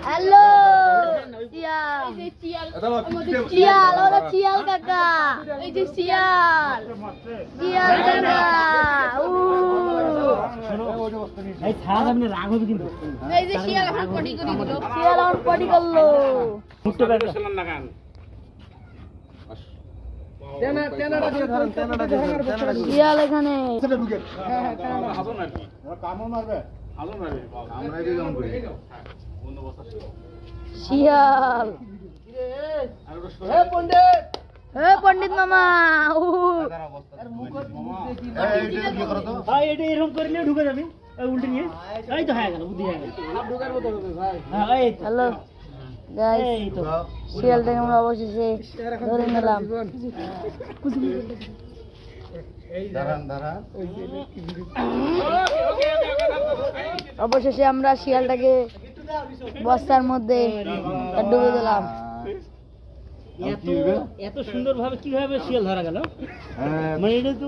hello শিয়াল ওরা শিয়াল কাকা এই যে শিয়াল শিয়াল কাকা এই ছাড় আপনি রাগ হবে কিন্তু এই যে শিয়াল এখন পটি করে দিল শিয়াল এখন পটি করলো মুক্ত করে লাগান শিয়াল এখানে শিয়াল পণ্ডিত মামা এরকম করে নিয়ে ঢুকে যাবি উল্টে নিয়ে এই তো হয়ে গেল বুদ্ধি হয়ে গেল হ্যালো গাইস শিয়ালটাকে আমরা অবশেষে ধরে নিলাম অবশেষে আমরা শিয়ালটাকে বস্তার মধ্যে ডুবে দিলাম এত সুন্দর ভাবে কিভাবে শিয়াল ধরা গেল মানে এটা তো